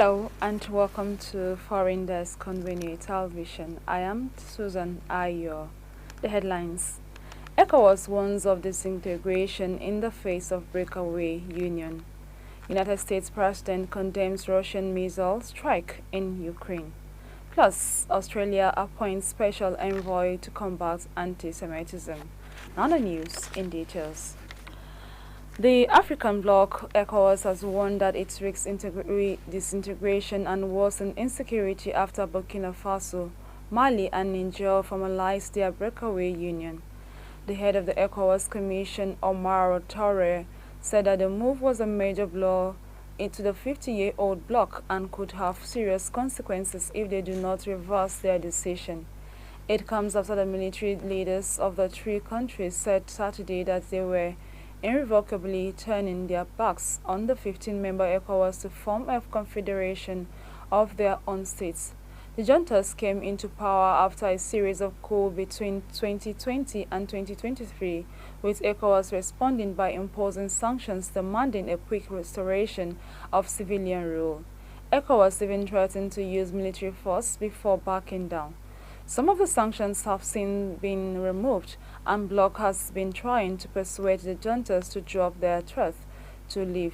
Hello and welcome to Foreigndesk on Venue Television. I am Susan Ayo. The headlines: ECOWAS warns of disintegration in the face of breakaway union. United States President condemns Russian missile strike in Ukraine. Plus, Australia appoints special envoy to combat anti-Semitism. Now the news in details. The African bloc, ECOWAS, has warned that it risks disintegration and worsen insecurity after Burkina Faso, Mali and Niger formalized their breakaway union. The head of the ECOWAS Commission, Omar Toure, said that the move was a major blow into the 50-year-old bloc and could have serious consequences if they do not reverse their decision. It comes after the military leaders of the three countries said Saturday that they were irrevocably turning their backs on the 15-member ECOWAS to form a confederation of their own states. The juntas came into power after a series of coups between 2020 and 2023, with ECOWAS responding by imposing sanctions demanding a quick restoration of civilian rule. ECOWAS even threatened to use military force before backing down. Some of the sanctions have since been removed, and bloc has been trying to persuade the juntas to drop their threat to leave.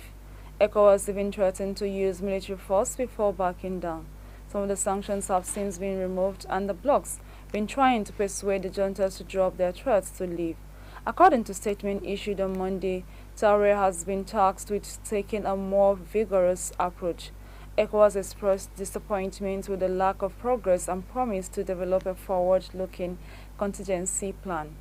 ECOWAS even threatened to use military force before backing down. Some of the sanctions have since been removed, and the bloc's been trying to persuade the juntas to drop their threats to leave. According to a statement issued on Monday, Traoré has been tasked with taking a more vigorous approach. ECOWAS expressed disappointment with the lack of progress and promised to develop a forward-looking contingency plan.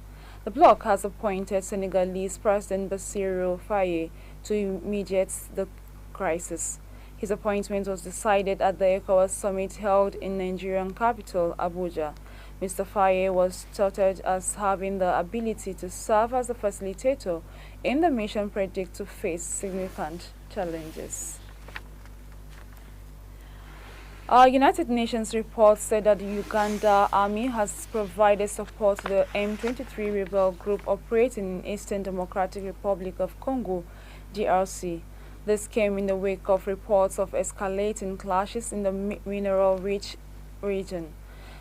The bloc has appointed Senegalese President Bassirou Faye to mediate the crisis. His appointment was decided at the ECOWAS summit held in Nigerian capital, Abuja. Mr. Faye was touted as having the ability to serve as a facilitator in the mission predicted to face significant challenges. A United Nations report said that the Uganda Army has provided support to the M23 rebel group operating in Eastern Democratic Republic of Congo, DRC. This came in the wake of reports of escalating clashes in the mineral-rich region.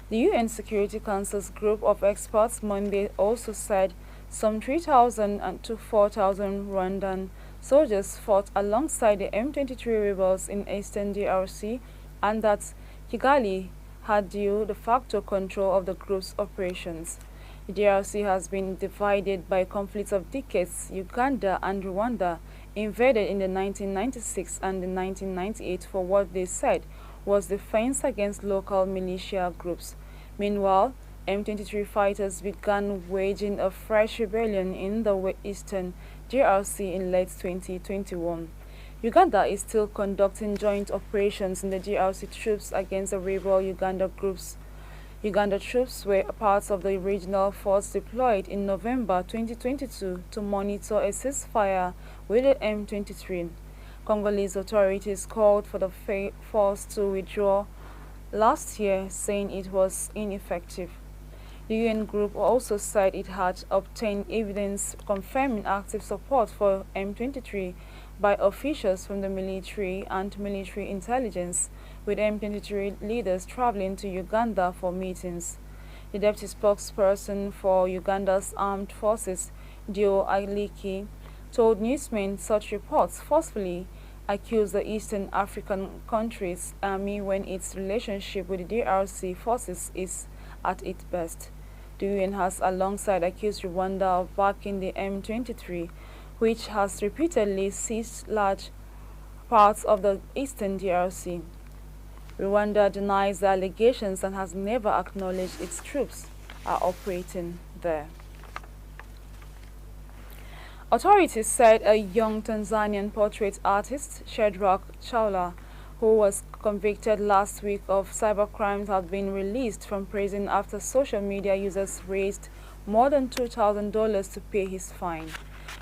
The UN Security Council's group of experts Monday also said some 3,000 to 4,000 Rwandan soldiers fought alongside the M23 rebels in Eastern DRC, and that Kigali had de facto control of the group's operations. The DRC has been divided by conflicts of decades. Uganda and Rwanda invaded in the 1996 and the 1998 for what they said was defense against local militia groups. Meanwhile, M23 fighters began waging a fresh rebellion in the eastern DRC in late 2021. Uganda is still conducting joint operations in the DRC troops against the rebel Uganda groups. Uganda troops were part of the regional force deployed in November 2022 to monitor a ceasefire with the M23. Congolese authorities called for the force to withdraw last year, saying it was ineffective. The UN group also said it had obtained evidence confirming active support for M23 by officials from the military and military intelligence, with M23 leaders traveling to Uganda for meetings. The deputy spokesperson for Uganda's armed forces, Dio Aliki, told newsmen such reports forcefully accused the Eastern African country's army when its relationship with the DRC forces is at its best. The UN has alongside accused Rwanda of backing the M23, which has repeatedly seized large parts of the eastern DRC. Rwanda denies the allegations and has never acknowledged its troops are operating there. Authorities said a young Tanzanian portrait artist, Shedrack Chaula, who was convicted last week of cybercrimes, had been released from prison after social media users raised more than $2,000 to pay his fine.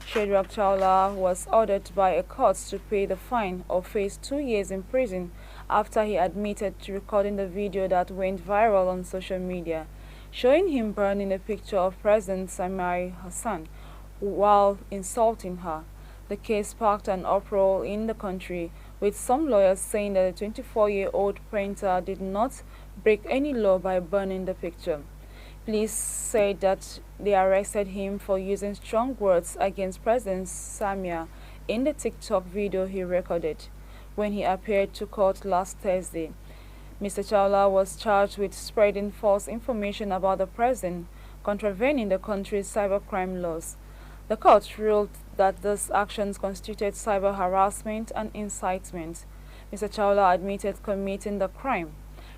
Shedrack Chaula was ordered by a court to pay the fine or face 2 years in prison after he admitted to recording the video that went viral on social media, showing him burning a picture of President Samia Hassan while insulting her. The case sparked an uproar in the country, with some lawyers saying that the 24-year-old painter did not break any law by burning the picture. Police said that they arrested him for using strong words against President Samia in the TikTok video he recorded when he appeared to court last Thursday. Mr. Chawla was charged with spreading false information about the president, contravening the country's cybercrime laws. The court ruled that these actions constituted cyber harassment and incitement. Mr. Chawla admitted committing the crime.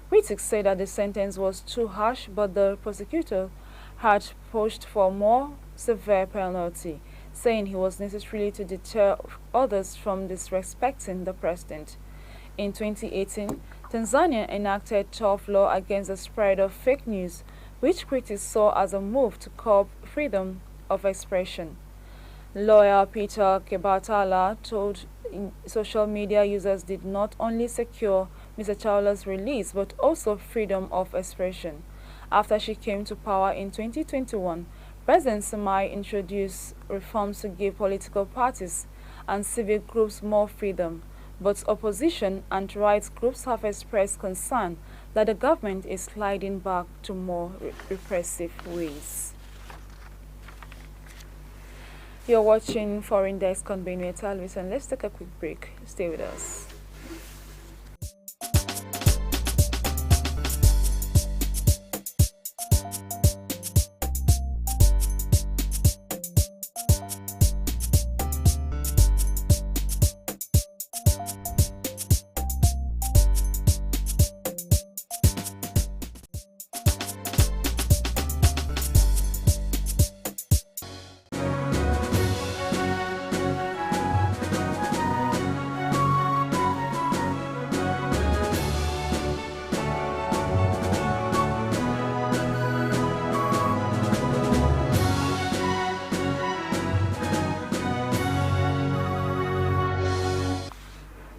Critics say that the sentence was too harsh, but the prosecutor had pushed for a more severe penalty, saying he was necessary to deter others from disrespecting the president. In 2018, Tanzania enacted tough law against the spread of fake news, which critics saw as a move to curb freedom of expression. Lawyer Peter Kebatala told social media users did not only secure Mr. Chawla's release but also freedom of expression. After she came to power in 2021, President Samai introduced reforms to give political parties and civic groups more freedom, but opposition and rights groups have expressed concern that the government is sliding back to more repressive ways. You're watching Foreigndesk on Benue Television. Let's take a quick break. Stay with us.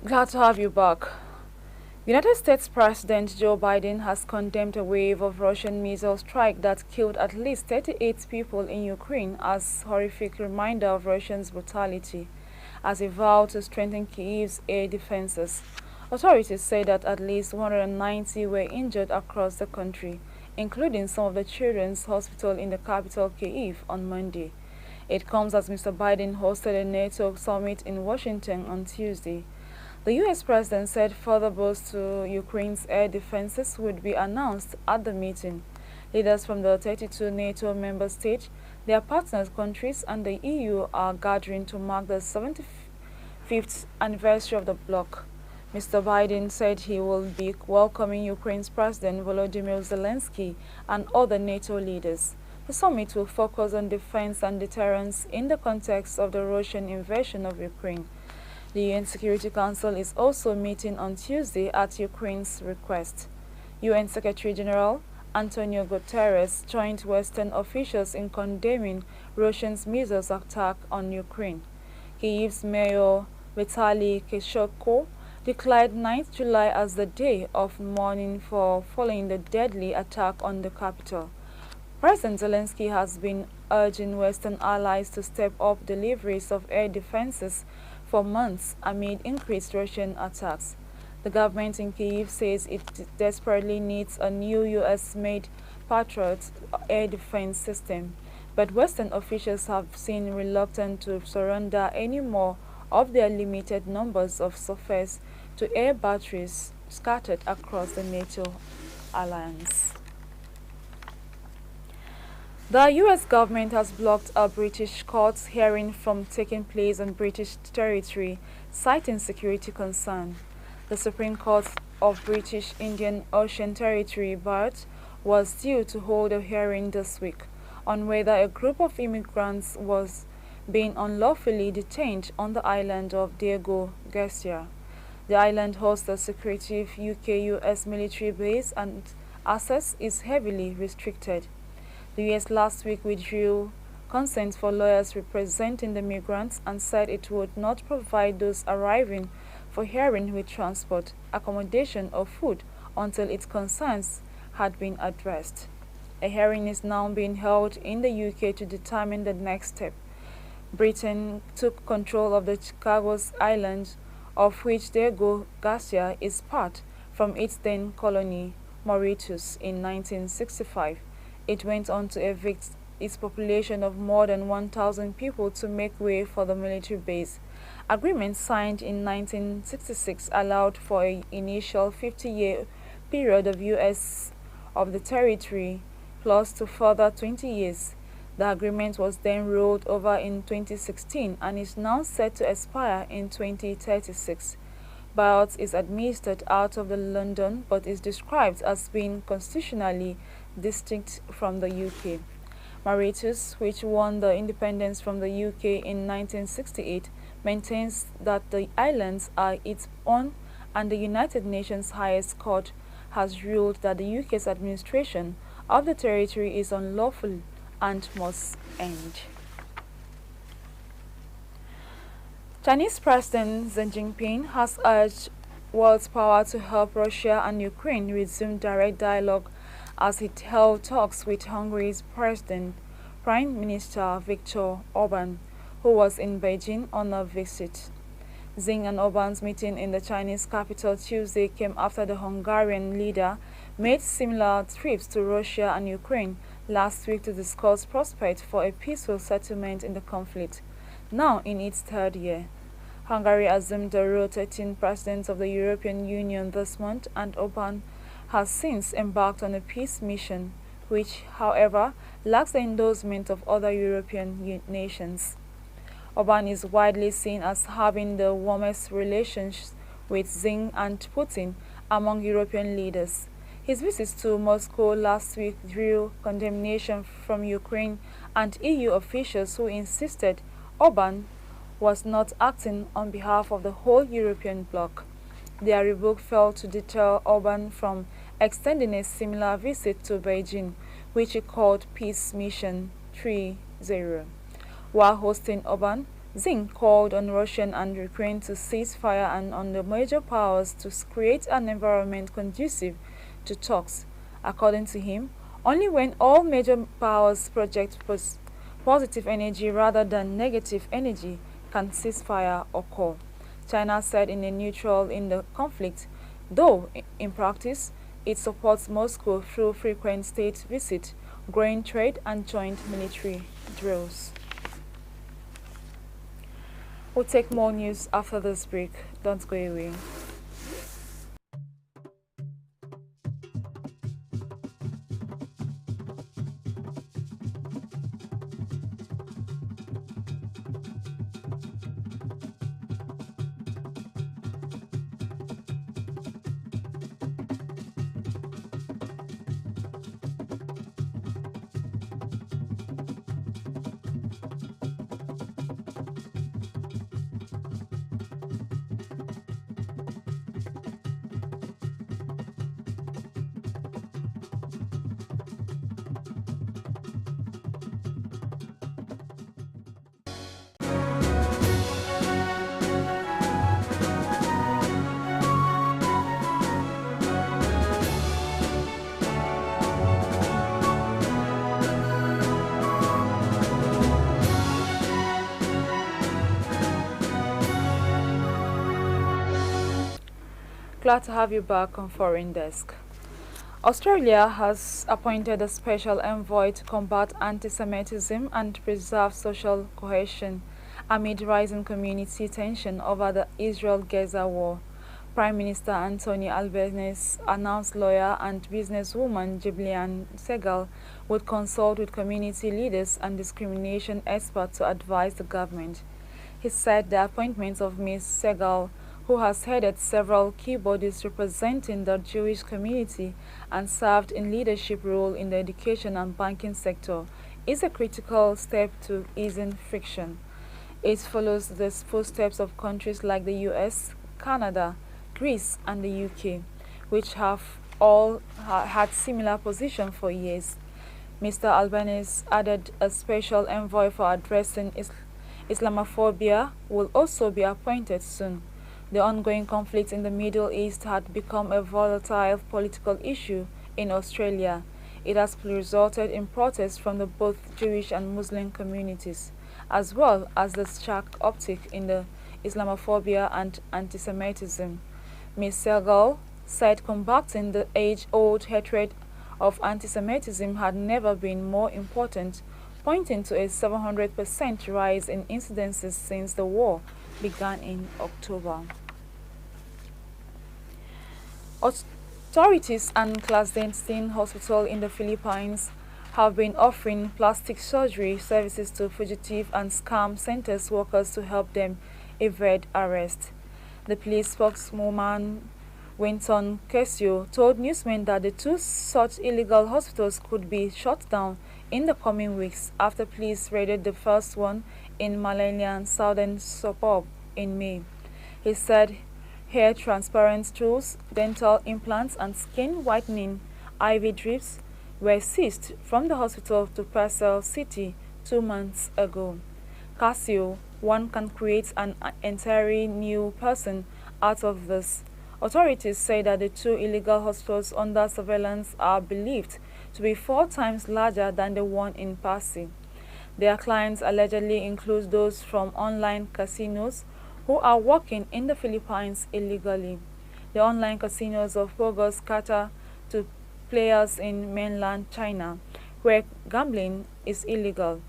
Glad to have you back. United States President Joe Biden has condemned a wave of Russian missile strike that killed at least 38 people in Ukraine as a horrific reminder of Russia's brutality, as he vowed to strengthen Kyiv's air defenses. Authorities say that at least 190 were injured across the country, including some of the children's hospital in the capital Kyiv on Monday. It comes as Mr. Biden hosted a NATO summit in Washington on Tuesday. The U.S. president said further boosts to Ukraine's air defenses would be announced at the meeting. Leaders from the 32 NATO member states, their partner countries, and the EU are gathering to mark the 75th anniversary of the bloc. Mr. Biden said he will be welcoming Ukraine's President Volodymyr Zelensky and other NATO leaders. The summit will focus on defense and deterrence in the context of the Russian invasion of Ukraine. The UN Security Council is also meeting on Tuesday at Ukraine's request. UN Secretary-General Antonio Guterres joined Western officials in condemning Russia's missile attack on Ukraine. Kyiv's Mayor Vitaly Klitschko declared 9th July as the day of mourning following the deadly attack on the capital. President Zelensky has been urging Western allies to step up deliveries of air defenses for months amid increased Russian attacks. The government in Kyiv says it desperately needs a new U.S.-made Patriot air defense system, but Western officials have seemed reluctant to surrender any more of their limited numbers of surface-to-air batteries scattered across the NATO alliance. The U.S. government has blocked a British court's hearing from taking place on British territory, citing security concern. The Supreme Court of British Indian Ocean Territory, BART, was due to hold a hearing this week on whether a group of immigrants was being unlawfully detained on the island of Diego Garcia. The island hosts a secretive UK-US military base and access is heavily restricted. The U.S. last week withdrew consent for lawyers representing the migrants and said it would not provide those arriving for hearing with transport, accommodation, or food until its concerns had been addressed. A hearing is now being held in the UK to determine the next step. Britain took control of the Chicago's island of which Diego Garcia is part, from its then colony Mauritius in 1965. It went on to evict its population of more than 1,000 people to make way for the military base. Agreements signed in 1966 allowed for an initial 50-year period of use of the territory, plus to further 20 years. The agreement was then rolled over in 2016 and is now set to expire in 2036. Biot is administered out of London but is described as being constitutionally distinct from the UK. Mauritius, which won the independence from the UK in 1968, maintains that the islands are its own, and the United Nations highest court has ruled that the UK's administration of the territory is unlawful and must end. Chinese President Xi Jinping has urged world power to help Russia and Ukraine resume direct dialogue as he held talks with Hungary's Prime Minister Viktor Orban, who was in Beijing on a visit. Xi and Orban's meeting in the Chinese capital Tuesday came after the Hungarian leader made similar trips to Russia and Ukraine last week to discuss prospects for a peaceful settlement in the conflict. Now in its third year, Hungary assumed the role 13th president of the European Union this month, and Orban has since embarked on a peace mission, which, however, lacks the endorsement of other European nations. Orban is widely seen as having the warmest relations with Xi and Putin among European leaders. His visit to Moscow last week drew condemnation from Ukraine and EU officials who insisted Orban was not acting on behalf of the whole European bloc. Their rebuke failed to deter Orban from extending a similar visit to Beijing, which he called Peace Mission 3.0. While hosting Orban, Xi called on Russia and Ukraine to cease fire and on the major powers to create an environment conducive to talks. According to him, only when all major powers project positive energy rather than negative energy can ceasefire occur. China said in a neutral in the conflict, though in practice it supports Moscow through frequent state visits, growing trade and joint military drills. We'll take more news after this break. Don't go away. Glad to have you back on Foreign Desk. Australia has appointed a special envoy to combat anti-Semitism and preserve social cohesion amid rising community tension over the Israel-Gaza war. Prime Minister Anthony Albanese announced lawyer and businesswoman Gillian Segal would consult with community leaders and discrimination experts to advise the government. He said the appointment of Ms. Segal, who has headed several key bodies representing the Jewish community and served in leadership role in the education and banking sector, is a critical step to easing friction. It follows the footsteps of countries like the US, Canada, Greece, and the UK, which have all had similar positions for years. Mr. Albanese added a special envoy for addressing Islamophobia will also be appointed soon. The ongoing conflict in the Middle East had become a volatile political issue in Australia. It has resulted in protests from both Jewish and Muslim communities, as well as the sharp uptick in the Islamophobia and anti-Semitism. Ms. Segal said combating the age-old hatred of anti-Semitism had never been more important, pointing to a 700% rise in incidences since the war began in October. Authorities and clandestine hospital in the Philippines have been offering plastic surgery services to fugitive and scam centers workers to help them evade arrest. The police spokeswoman Winton Casio told newsmen that the two such illegal hospitals could be shut down in the coming weeks after police raided the first one in Malayan southern suburb in May. He said hair transparent tools, dental implants and skin whitening IV drips were seized from the hospital to Parcel City 2 months ago. Casio, one can create an entirely new person out of this. Authorities say that the two illegal hospitals under surveillance are believed to be 4 times larger than the one in Pasig. Their clients allegedly include those from online casinos who are working in the Philippines illegally. The online casinos of Pogos cater to players in mainland China, where gambling is illegal.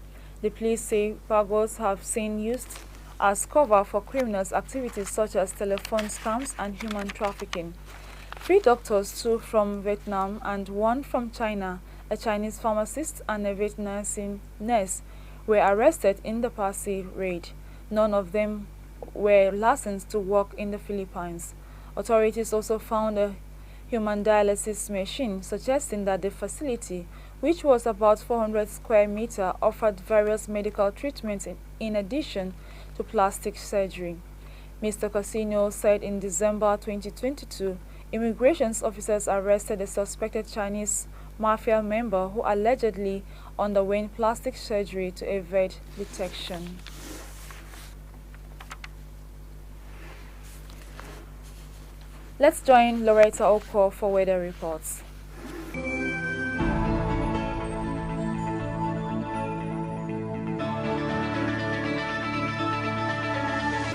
The police say Pagos have been used as cover for criminals' activities such as telephone scams and human trafficking. 3 doctors, 2 from Vietnam and 1 from China, a Chinese pharmacist and a Vietnamese nurse, were arrested in the Pasig raid. None of them were licensed to work in the Philippines. Authorities also found a human dialysis machine, suggesting that the facility, which was about 400 square meters, offered various medical treatments in addition to plastic surgery. Mr. Casino said in December 2022, immigration officers arrested a suspected Chinese mafia member who allegedly underwent plastic surgery to evade detection. Let's join Loretta Oko for weather reports.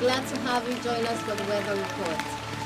Glad to have you join us for the weather report.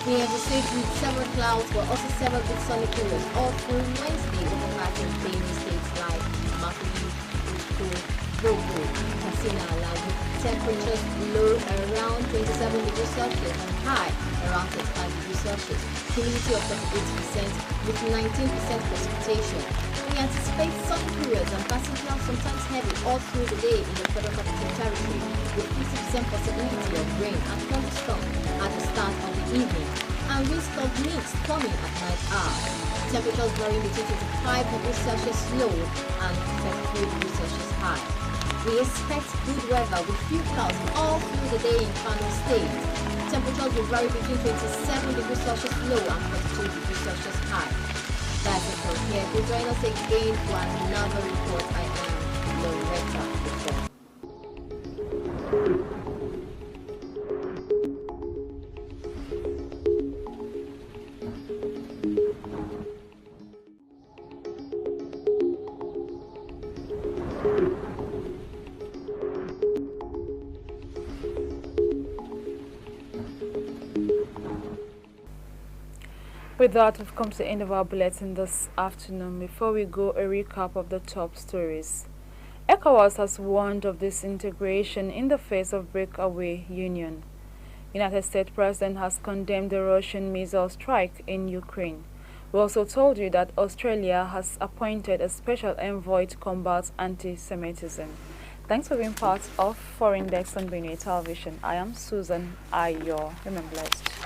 We have received with several clouds but also several good sunny periods all through Wednesday overcasting many states like Makudi, Uko, Boko, Kasina, Lago. Temperatures low around 27 degrees Celsius and high around 35 degrees Celsius. Humidity of 38% with 19% precipitation. We anticipate sunny periods and passing clouds sometimes heavy all through the day in the Federal Capital Territory with 50% possibility of rain and thunderstorm at the start of the evening and risk of mist coming at night hours. Temperatures vary between 25 degrees Celsius low and 33 degrees Celsius high. We expect good weather with few clouds all through the day in Kano State. Temperatures will vary between 27 degrees Celsius low and 42 degrees Celsius high. That's it from here. To join us again for another report. I am Loretta Oko. With that, we've come to the end of our bulletin this afternoon. Before we go, a recap of the top stories. ECOWAS has warned of disintegration in the face of breakaway union. United States President has condemned the Russian missile strike in Ukraine. We also told you that Australia has appointed a special envoy to combat anti-Semitism. Thanks for being part of Foreigndesk on Benue Television. I am Susan Ayo. Remember blessed.